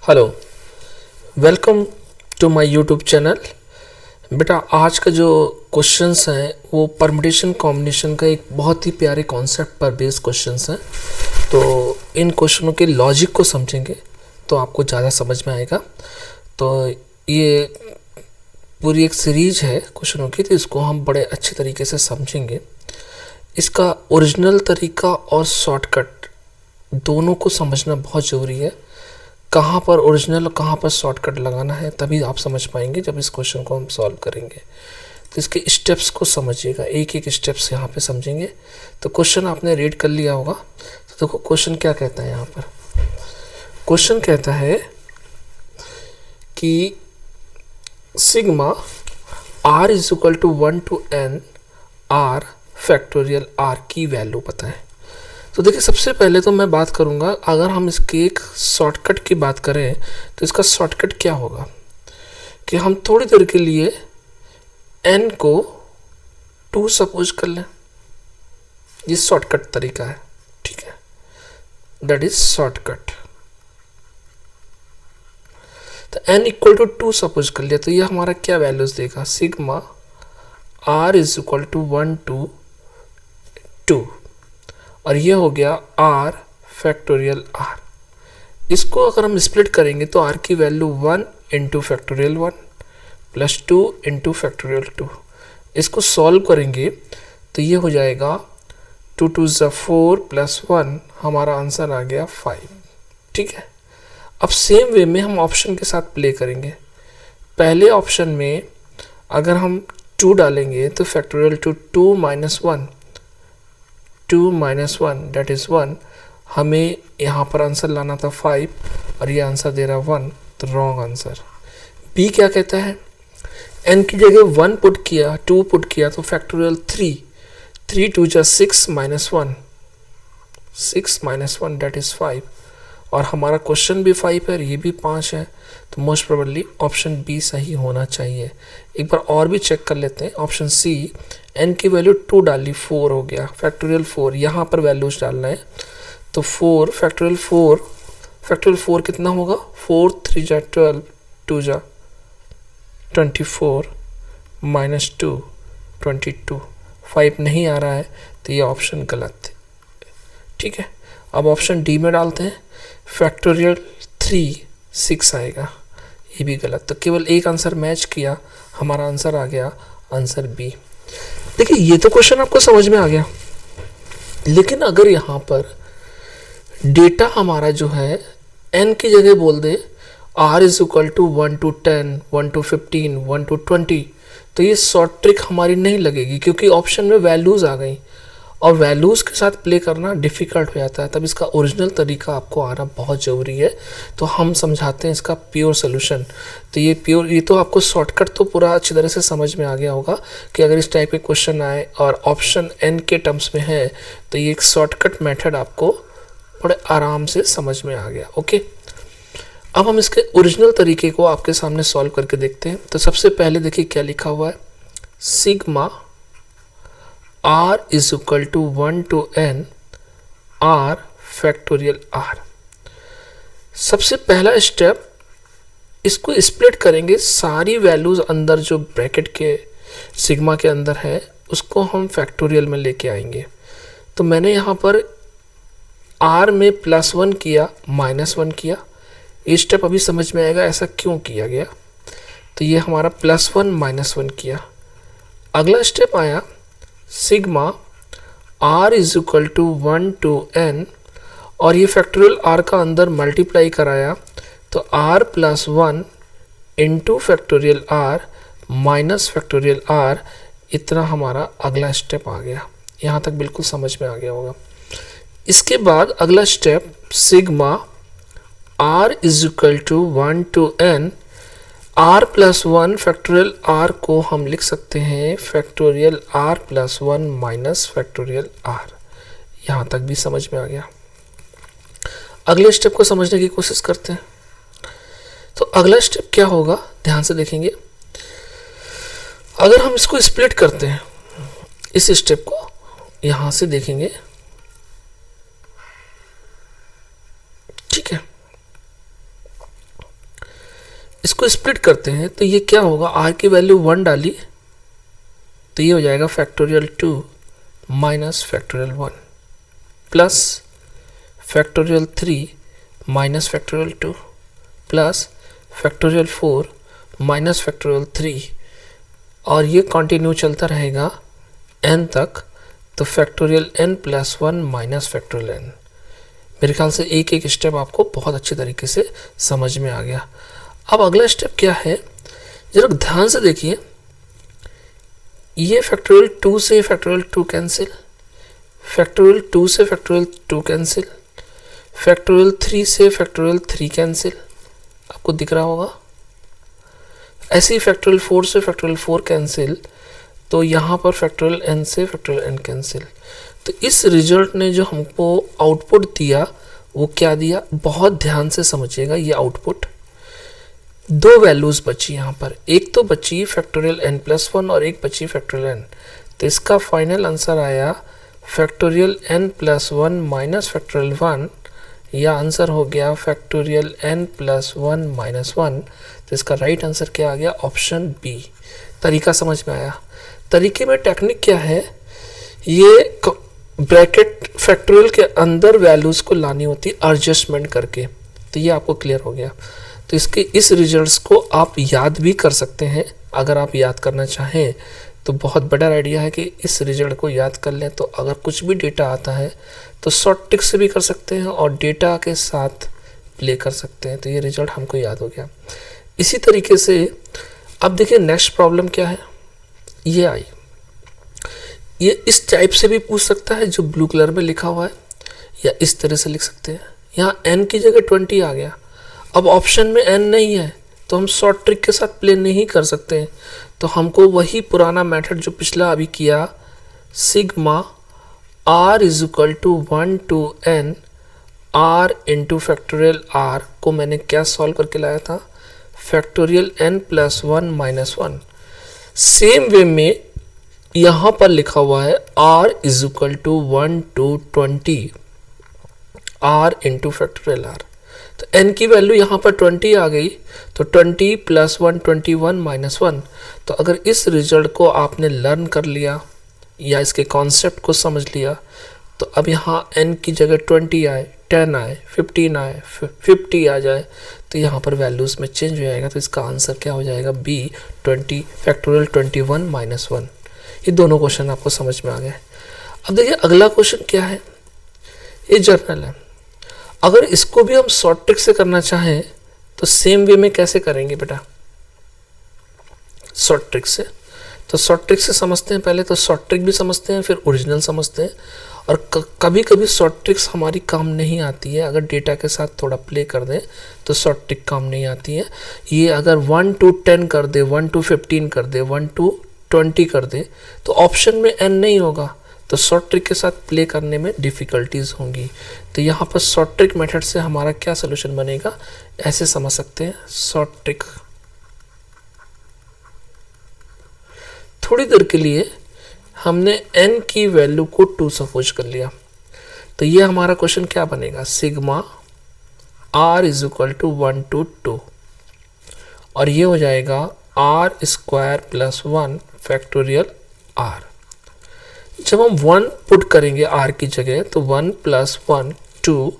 Hello, welcome to my YouTube channel. बेटा, आज का जो क्वेश्चंस हैं वो परम्यूटेशन कॉम्बिनेशन का एक बहुत ही प्यारे कॉन्सेप्ट पर बेस्ड क्वेश्चंस हैं। तो इन क्वेश्चनों के लॉजिक को समझेंगे तो आपको ज़्यादा समझ में आएगा। तो ये पूरी एक सीरीज है क्वेश्चनों की, तो इसको हम बड़े अच्छे तरीके से समझेंगे। इसका ओरिजिनल तरीका और शॉर्टकट दोनों को समझना बहुत ज़रूरी है। कहाँ पर ओरिजिनल और कहाँ पर शॉर्टकट लगाना है तभी आप समझ पाएंगे जब इस क्वेश्चन को हम सॉल्व करेंगे। तो इसके स्टेप्स को समझिएगा, एक एक स्टेप्स यहाँ पे समझेंगे। तो क्वेश्चन आपने रीड कर लिया होगा। तो देखो क्वेश्चन क्या कहता है। यहाँ पर क्वेश्चन कहता है कि sigma r is equal to 1 to n r factorial r की वैल्यू पता है। तो देखिए, सबसे पहले तो मैं बात करूंगा, अगर हम इसके एक शॉर्टकट की बात करें तो इसका शॉर्टकट क्या होगा कि हम थोड़ी देर के लिए n को 2 सपोज कर लें। ये शॉर्टकट तरीका है, ठीक है, दैट इज शॉर्टकट। तो n इक्वल टू 2 सपोज कर लिया तो ये हमारा क्या वैल्यूज देगा, sigma r is equal to 1 to 2 और ये हो गया r फैक्टोरियल r। इसको अगर हम स्प्लिट करेंगे तो r की value 1 into factorial 1 plus 2 into factorial 2। इसको सॉल्व करेंगे तो ये हो जाएगा 2 2 ज़ा 4 प्लस 1, हमारा आंसर आ गया 5। ठीक है, अब सेम वे में हम ऑप्शन के साथ प्ले करेंगे। पहले ऑप्शन में अगर हम 2 डालेंगे तो factorial 2 minus 1, 2 minus 1 that is 1। हमें यहाँ पर आंसर लाना था 5 और ये आंसर दे रहा 1, तो रॉन्ग आंसर। बी क्या कहता है, n की जगह 1 पुट किया, 2 पुट किया तो फैक्टोरियल 3 2 जा 6 माइनस 1, 6 माइनस 1 डेट इज़ 5 और हमारा क्वेश्चन भी 5 है, ये भी 5 है, तो मोस्ट प्रोबेबली ऑप्शन बी सही होना चाहिए। एक बार और भी चेक कर लेते हैं। ऑप्शन सी, n की वैल्यू 2 डाली, 4 हो गया, फैक्टोरियल 4 यहाँ पर वैल्यूज डालना है तो 4 फैक्टोरियल 4 कितना होगा, 4 3 जा 12, 2 जा 24 माइनस 2 22, 5 नहीं आ रहा है तो ये ऑप्शन गलत है। ठीक है, अब ऑप्शन डी में डालते हैं, फैक्टोरियल 3 6 आएगा, ये भी गलत। तो केवल एक आंसर मैच किया, हमारा आंसर आ गया आंसर बी। देखिए, ये तो क्वेश्चन आपको समझ में आ गया, लेकिन अगर यहाँ पर डेटा हमारा जो है n की जगह बोल दे r is equal to 1 to 10, 1 to 15, 1 to 20, तो ये शॉर्ट ट्रिक हमारी नहीं लगेगी क्योंकि ऑप्शन में वैल्यूज आ गई और वैल्यूज के साथ प्ले करना डिफिकल्ट हो जाता है। तब इसका ओरिजिनल तरीका आपको आना बहुत ज़रूरी है। तो हम समझाते हैं इसका प्योर सोल्यूशन। तो ये तो आपको शॉर्टकट तो पूरा अच्छी तरह से समझ में आ गया होगा कि अगर इस टाइप के क्वेश्चन आए और ऑप्शन n के टर्म्स में है तो ये एक शॉर्टकट मेथड आपको बड़े आराम से समझ में आ गया। ओके, अब हम इसके ओरिजिनल तरीके को आपके सामने सॉल्व करके देखते हैं। तो सबसे पहले देखिए क्या लिखा हुआ है, sigma r is equal to 1 to n r factorial r। सबसे पहला स्टेप, इसको स्प्लिट करेंगे, सारी वैल्यूज अंदर जो ब्रैकेट के सिग्मा के अंदर है उसको हम फैक्टोरियल में लेके आएंगे। तो मैंने यहाँ पर r में +1 किया, -1 किया। ये स्टेप अभी समझ में आएगा ऐसा क्यों किया गया। तो ये हमारा +1 -1 किया। अगला स्टेप आया, sigma r is equal to 1 to n और ये फैक्टोरियल r का अंदर मल्टीप्लाई कराया तो r plus 1 into factorial r minus factorial r, इतना हमारा अगला स्टेप आ गया। यहाँ तक बिल्कुल समझ में आ गया होगा। इसके बाद अगला step, sigma r is equal to 1 to n r plus 1 factorial r को हम लिख सकते हैं factorial r plus 1 minus factorial r। यहाँ तक भी समझ में आ गया। अगले स्टेप को समझने की कोशिश करते हैं। तो अगला स्टेप क्या होगा, ध्यान से देखेंगे। अगर हम इसको स्प्लिट करते हैं, इस स्टेप को यहाँ से देखेंगे, ठीक है, इसको स्प्लिट करते हैं तो ये क्या होगा, r की वैल्यू 1 डाली तो ये हो जाएगा factorial 2 minus factorial 1 plus factorial 3 minus factorial 2 plus factorial 4 minus factorial 3, और ये कंटिन्यू चलता रहेगा n तक, तो factorial n plus 1 minus factorial n। मेरे ख्याल से एक एक स्टेप आपको बहुत अच्छे तरीके से समझ में आ गया। अब अगला स्टेप क्या है, जरा ध्यान से देखिए, ये फैक्टोरियल 2 से फैक्टोरियल 2 कैंसिल, फैक्टोरियल 2 से फैक्टोरियल 2 कैंसिल, फैक्टोरियल 3 से फैक्टोरियल 3 कैंसिल, आपको दिख रहा होगा। ऐसे ही फैक्टोरियल 4 से फैक्टोरियल 4 कैंसिल, तो यहाँ पर फैक्टोरियल n से फैक्टोरियल n कैंसिल। तो इस रिजल्ट ने जो हमको आउटपुट दिया वो क्या दिया, बहुत ध्यान से समझिएगा। ये आउटपुट दो वैल्यूज बची यहाँ पर, एक तो बची फैक्टोरियल n प्लस 1 और एक बची फैक्टोरियल n। तो इसका फाइनल आंसर आया factorial n plus 1 minus factorial 1, या आंसर हो गया फैक्टोरियल n प्लस 1 माइनस 1। तो इसका राइट आंसर क्या आ गया, ऑप्शन बी। तरीका समझ में आया। तरीके में टेक्निक क्या है, ये ब्रैकेट फैक्टोरियल के अंदर वैल्यूज को लानी होती है एडजस्टमेंट करके। तो ये आपको क्लियर हो गया। तो इसके इस रिजल्ट्स को आप याद भी कर सकते हैं, अगर आप याद करना चाहें तो बहुत बेटर आइडिया है कि इस रिजल्ट को याद कर लें। तो अगर कुछ भी डेटा आता है तो शॉर्ट ट्रिक से भी कर सकते हैं और डेटा के साथ प्ले कर सकते हैं। तो ये रिजल्ट हमको याद हो गया। इसी तरीके से अब देखिए नेक्स्ट प्रॉब्लम क्या है, ये आई। ये इस टाइप से भी पूछ सकता है जो ब्लू कलर में लिखा हुआ है, या इस तरह से लिख सकते हैं। यहाँ n की जगह 20 आ गया। अब ऑप्शन में n नहीं है तो हम शॉर्ट ट्रिक के साथ प्ले नहीं कर सकते हैं। तो हमको वही पुराना मेथड जो पिछला अभी किया, sigma r is equal to 1 to n r into factorial r को मैंने क्या सॉल्व करके लाया था, factorial n plus 1 minus 1। Same way में यहाँ पर लिखा हुआ है r is equal to 1 to 20 r into factorial r। तो n की वैल्यू यहाँ पर 20 आ गई, तो 20 प्लस 1 21 माइनस 1। तो अगर इस रिजल्ट को आपने लर्न कर लिया या इसके कॉन्सेप्ट को समझ लिया, तो अब यहाँ n की जगह 20 आए, 10 आए, 15 आए, 50 आ जाए, तो यहाँ पर वैल्यूज़ में चेंज हो जाएगा। तो इसका आंसर क्या हो जाएगा, बी 20 फैक्टोरियल 21 माइनस 1। ये दोनों क्वेश्चन आपको समझ में आ गए। अब देखिए अगला क्वेश्चन क्या है, ये जर्नल है। अगर इसको भी हम शॉर्ट ट्रिक से करना चाहें तो सेम वे में कैसे करेंगे बेटा, शॉर्ट ट्रिक से। तो शॉर्ट ट्रिक से समझते हैं पहले, तो शॉर्ट ट्रिक भी समझते हैं फिर ओरिजिनल समझते हैं। और कभी कभी शॉर्ट ट्रिक्स हमारी काम नहीं आती है, अगर डेटा के साथ थोड़ा प्ले कर दें तो शॉर्ट ट्रिक काम नहीं आती है। ये अगर 1 to 10 कर दे, 1 to 15 कर दे, 1 to 20 कर दे, तो ऑप्शन में n नहीं होगा, तो शॉर्ट ट्रिक के साथ प्ले करने में डिफ़िकल्टीज होंगी। तो यहाँ पर शॉर्ट ट्रिक मेथड से हमारा क्या सोल्यूशन बनेगा, ऐसे समझ सकते हैं। शॉर्ट ट्रिक, थोड़ी देर के लिए हमने n की वैल्यू को 2 सपोज कर लिया, तो ये हमारा क्वेश्चन क्या बनेगा, sigma r is equal to 1 to 2, और ये हो जाएगा r square plus 1 factorial r। जब हम 1 पुट करेंगे r की जगह, तो 1 प्लस 1 2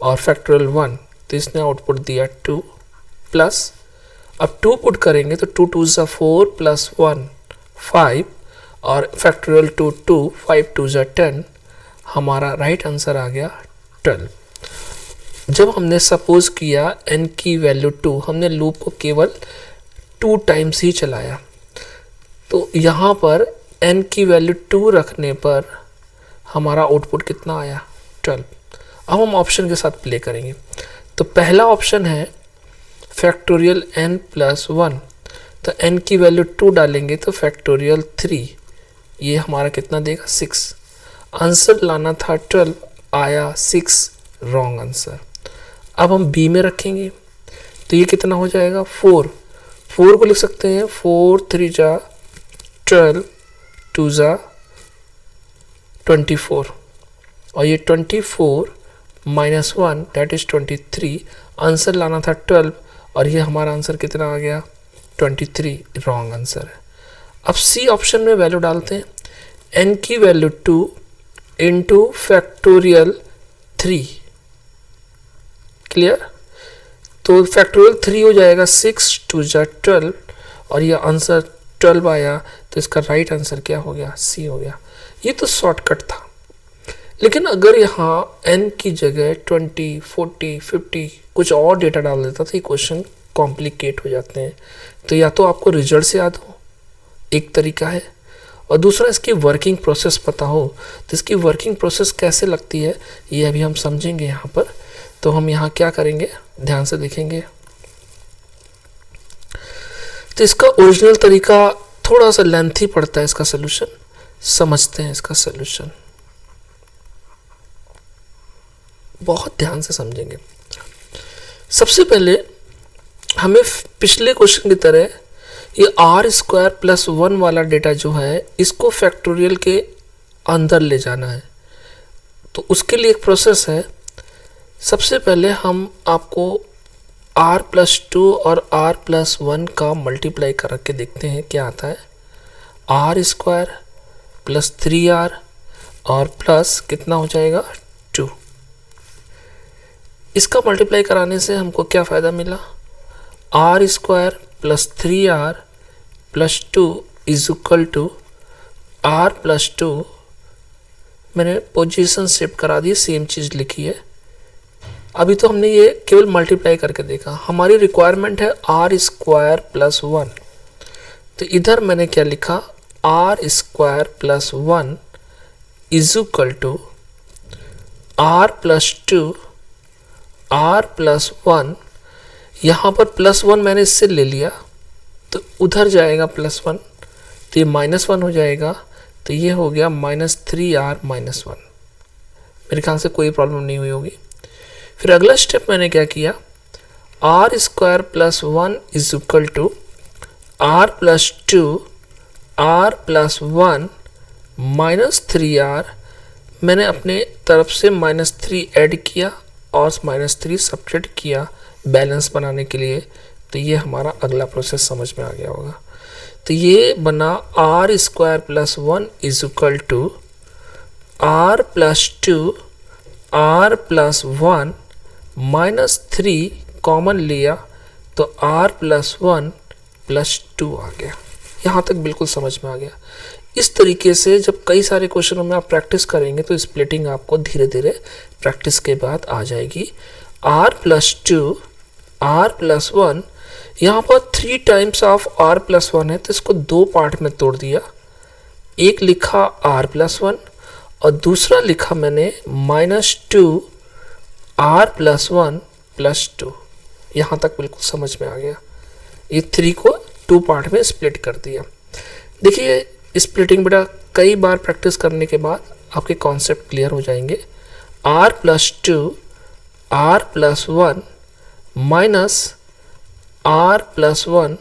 और फैक्टोरियल 1, तो इसने आउटपुट दिया 2 प्लस, अब 2 पुट करेंगे तो 2 2 ज़ा 4 प्लस 1 5 और फैक्टोरियल 2 2 5 2 ज़ा 10, हमारा राइट आंसर आ गया 12। जब हमने सपोज किया n की वैल्यू 2, हमने लूप को केवल 2 टाइम्स ही चलाया, तो यहाँ पर n की वैल्यू 2 रखने पर हमारा आउटपुट कितना आया, 12। अब हम ऑप्शन के साथ प्ले करेंगे। तो पहला ऑप्शन है फैक्टोरियल n प्लस 1, तो n की वैल्यू 2 डालेंगे तो फैक्टोरियल 3, ये हमारा कितना देगा 6। आंसर लाना था 12, आया 6, रॉन्ग आंसर। अब हम b में रखेंगे तो ये कितना हो जाएगा 4 को लिख सकते हैं 4 3 जा 12 2 जा 24, और ये 24 माइनस 1 दैट इज 23। आंसर लाना था 12 और ये हमारा आंसर कितना आ गया 23, रॉन्ग आंसर है। अब सी ऑप्शन में वैल्यू डालते हैं, n की वैल्यू 2 इंटू फैक्टोरियल 3, क्लियर। तो फैक्टोरियल 3 हो जाएगा 6 2 जा 12 और ये आंसर 12 आया, तो इसका राइट आंसर क्या हो गया, सी हो गया। ये तो शॉर्टकट था, लेकिन अगर यहाँ n की जगह 20 40 50 कुछ और डेटा डाल देता तो ये क्वेश्चन कॉम्प्लिकेट हो जाते हैं। तो या तो आपको रिजल्ट से याद हो, एक तरीका है, और दूसरा इसकी वर्किंग प्रोसेस पता हो। तो इसकी वर्किंग प्रोसेस कैसे लगती है ये अभी हम समझेंगे यहाँ पर। तो हम यहाँ क्या करेंगे, ध्यान से देखेंगे। तो इसका ओरिजिनल तरीका थोड़ा सा लेंथी पड़ता है, इसका सोल्यूशन समझते हैं। इसका सोल्यूशन बहुत ध्यान से समझेंगे। सबसे पहले हमें पिछले क्वेश्चन की तरह ये r² + 1 वाला डेटा जो है इसको फैक्टोरियल के अंदर ले जाना है। तो उसके लिए एक प्रोसेस है। सबसे पहले हम आपको r+2 और r+1 का मल्टीप्लाई करके देखते हैं क्या आता है। r² + 3r और प्लस कितना हो जाएगा 2। इसका मल्टीप्लाई कराने से हमको क्या फ़ायदा मिला, r² + 3r + 2 = r+2। मैंने पोजीशन शिफ्ट करा दी, सेम चीज़ लिखी है। अभी तो हमने ये केवल मल्टीप्लाई करके देखा। हमारी रिक्वायरमेंट है r² + 1। तो इधर मैंने क्या लिखा, r² + 1 = r+2 r+1। यहाँ पर +1 मैंने इससे ले लिया तो उधर जाएगा +1, तो ये -1 हो जाएगा। तो ये हो गया -3r - 1। मेरे ख्याल से कोई प्रॉब्लम नहीं हुई होगी। फिर अगला स्टेप मैंने क्या किया, r² + 1 = r+2 r+1 -3r। मैंने अपने तरफ से -3 ऐड किया और -3 सब्ट्रैक्ट किया बैलेंस बनाने के लिए। तो ये हमारा अगला प्रोसेस समझ में आ गया होगा। तो ये बना r² + 1 = r+2 r+1 -3 कॉमन लिया तो r+1 + 2 आ गया। यहाँ तक बिल्कुल समझ में आ गया। इस तरीके से जब कई सारे क्वेश्चनों में आप प्रैक्टिस करेंगे तो स्प्लिटिंग आपको धीरे धीरे प्रैक्टिस के बाद आ जाएगी। r+2 r+1, यहाँ पर 3 टाइम्स ऑफ r+1 है तो इसको 2 पार्ट में तोड़ दिया। एक लिखा r+1 और दूसरा लिखा मैंने -2 r+1 + 2। यहाँ तक बिल्कुल समझ में आ गया। ये 3 को 2 पार्ट में स्प्लिट कर दिया। देखिए स्प्लिटिंग बेटा कई बार प्रैक्टिस करने के बाद आपके कॉन्सेप्ट क्लियर हो जाएंगे। r+2 r+1 -r+1,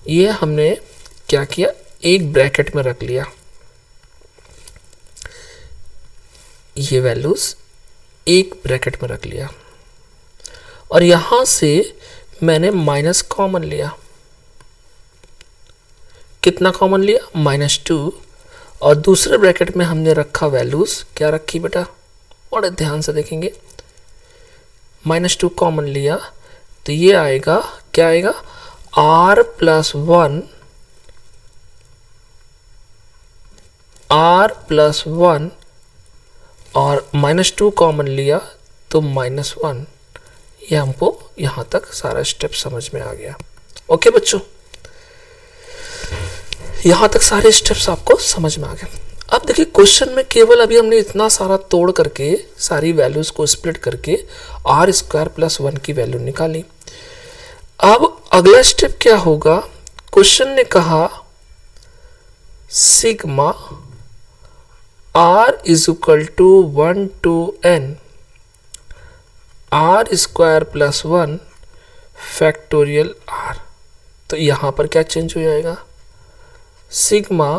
ये हमने क्या किया, एक ब्रैकेट में रख लिया। ये वैल्यूज एक ब्रैकेट में रख लिया और यहाँ से मैंने माइनस कॉमन लिया। कितना कॉमन लिया, -2, और दूसरे ब्रैकेट में हमने रखा वैल्यूज, क्या रखी बेटा, बड़े ध्यान से देखेंगे। -2 कॉमन लिया तो ये आएगा, क्या आएगा, r+1 और -2 कॉमन लिया तो -1। ये हमको यहाँ तक सारा स्टेप समझ में आ गया। ओके बच्चों, यहाँ तक सारे स्टेप्स आपको समझ में आ गए। अब देखिए क्वेश्चन में केवल अभी हमने इतना सारा तोड़ करके सारी वैल्यूज को स्प्लिट करके r² + 1 की वैल्यू निकाली। अब अगला स्टेप क्या होगा, क्वेश्चन ने कहा sigma r = 1 to n r² + 1 factorial r। तो यहाँ पर क्या चेंज हो जाएगा, सिग्मा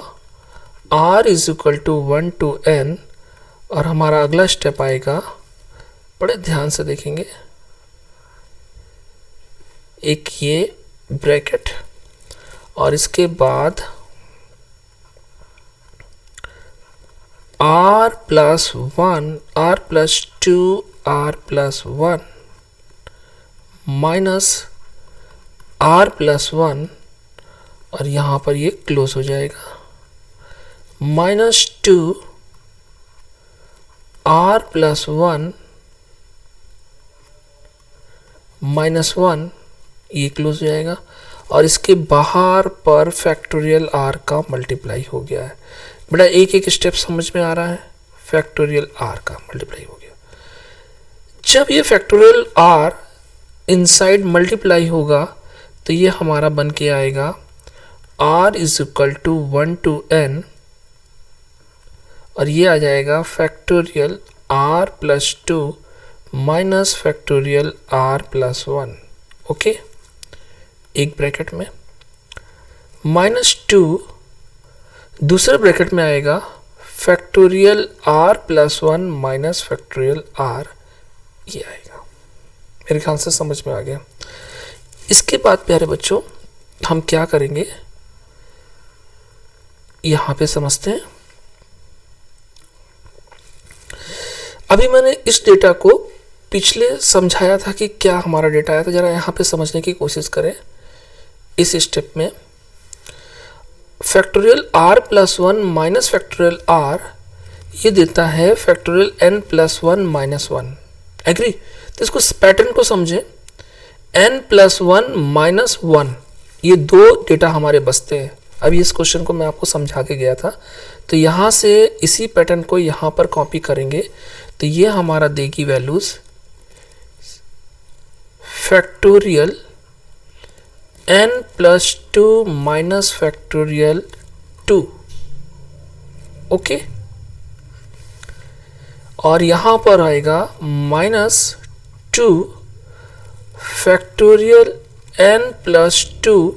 r = 1 to n, और हमारा अगला स्टेप आएगा, बड़े ध्यान से देखेंगे, एक ये ब्रैकेट और इसके बाद r+1 r+2 r+1 minus r+1 और यहाँ पर ये क्लोज हो जाएगा, -2 r+1 -1 ये क्लोज हो जाएगा और इसके बाहर पर फैक्टोरियल r का मल्टीप्लाई हो गया है। बेटा एक एक स्टेप समझ में आ रहा है, फैक्टोरियल r का मल्टीप्लाई हो गया। जब ये फैक्टोरियल r इनसाइड मल्टीप्लाई होगा तो ये हमारा बन के आएगा r = 1 to n और ये आ जाएगा factorial r+2 minus factorial r+1। Okay, एक ब्रैकेट में -2 दूसरे ब्रैकेट में आएगा factorial r+1 minus factorial r, ये आएगा। मेरे ख्याल से समझ में आ गया। इसके बाद प्यारे बच्चों हम क्या करेंगे यहाँ पे समझते हैं। अभी मैंने इस डेटा को पिछले समझाया था कि क्या हमारा डेटा आया, तो जरा यहाँ पे समझने की कोशिश करें। इस स्टेप में factorial r+1 minus factorial r ये देता है फैक्टोरियल n+1 -1। एग्री? तो इसको पैटर्न को समझें, n+1 -1 ये दो डेटा हमारे बचते हैं। अभी इस क्वेश्चन को मैं आपको समझा के गया था, तो यहाँ से इसी पैटर्न को यहाँ पर कॉपी करेंगे तो ये हमारा देगी values factorial n+2 minus factorial 2। Okay, और यहाँ पर आएगा -2 फैक्टोरियल n+2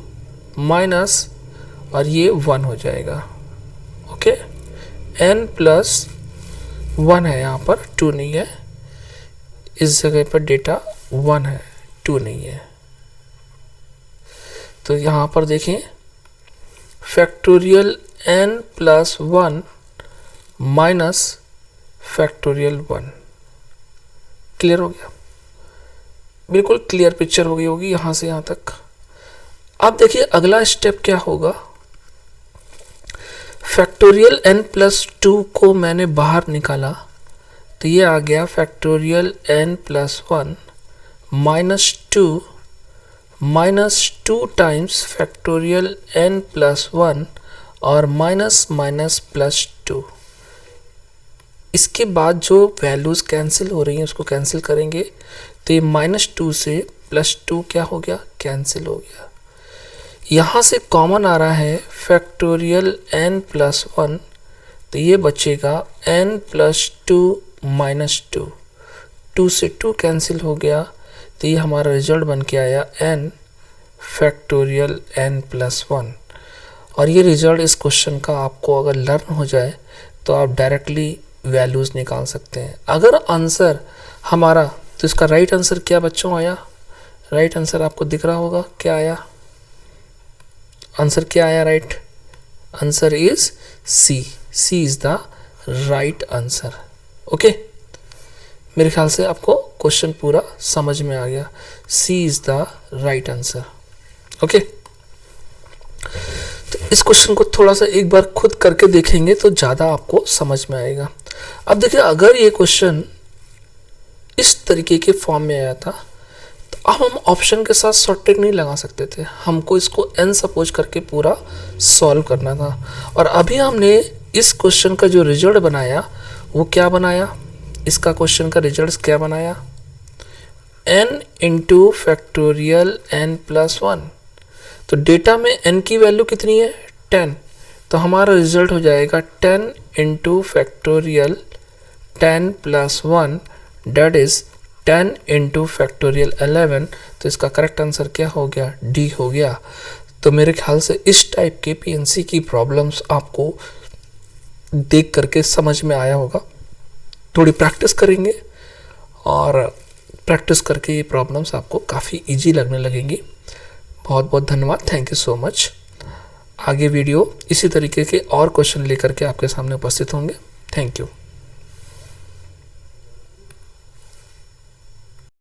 माइनस और ये 1 हो जाएगा। ओके, n+1 है, यहाँ पर 2 नहीं है, इस जगह पर डेटा 1 है, 2 नहीं है। तो यहाँ पर देखें factorial n+1 minus factorial 1। Clear हो गया? बिल्कुल क्लियर पिक्चर हो गई होगी यहाँ से यहाँ तक। अब देखिए अगला स्टेप क्या होगा। फैक्टोरियल n+2 को मैंने बाहर निकाला तो ये आ गया factorial n+1 -2 times factorial n+1 और -+2। इसके बाद जो वैल्यूज कैंसिल हो रही हैं उसको कैंसिल करेंगे तो ये -2 से +2 क्या हो गया, कैंसिल हो गया। यहाँ से कॉमन आ रहा है फैक्टोरियल n+1 तो ये बचेगा n+2 -2, 2 से 2 कैंसिल हो गया तो ये हमारा रिजल्ट बन के आया n फैक्टोरियल n+1। और ये रिजल्ट इस क्वेश्चन का आपको अगर लर्न हो जाए तो आप डायरेक्टली वैल्यूज़ निकाल सकते हैं। अगर आंसर हमारा, तो इसका राइट आंसर क्या बच्चों आया? राइट आंसर आपको दिख रहा होगा क्या आया? आंसर क्या आया? Right answer is C. C is the right answer. Okay, मेरे ख्याल से आपको क्वेश्चन पूरा समझ में आ गया। C is the right answer. Okay, तो इस क्वेश्चन को थोड़ा सा एक बार खुद करके देखेंगे तो ज़्यादा आपको समझ में आएगा। अब देखिए अगर ये क्वेश्चन इस तरीके के फॉर्म में आया था तो अब हम ऑप्शन के साथ शॉर्ट ट्रिक नहीं लगा सकते थे, हमको इसको n सपोज करके पूरा सॉल्व करना था। और अभी हमने इस क्वेश्चन का जो रिजल्ट बनाया वो क्या बनाया, इसका क्वेश्चन का रिजल्ट क्या बनाया, n इंटू फैक्टोरियल n+1। तो डेटा में n की वैल्यू कितनी है, 10, तो हमारा रिजल्ट हो जाएगा 10 into factorial 10+1 that is 10 into factorial 11। तो इसका करेक्ट आंसर क्या हो गया, डी हो गया। तो मेरे ख्याल से इस टाइप के पीएनसी की प्रॉब्लम्स आपको देख करके समझ में आया होगा। थोड़ी प्रैक्टिस करेंगे और प्रैक्टिस करके ये प्रॉब्लम्स आपको काफ़ी इजी लगने लगेंगी। बहुत बहुत धन्यवाद, थैंक यू सो मच। आगे वीडियो इसी तरीके के और क्वेश्चन लेकर के आपके सामने उपस्थित होंगे। Thank you.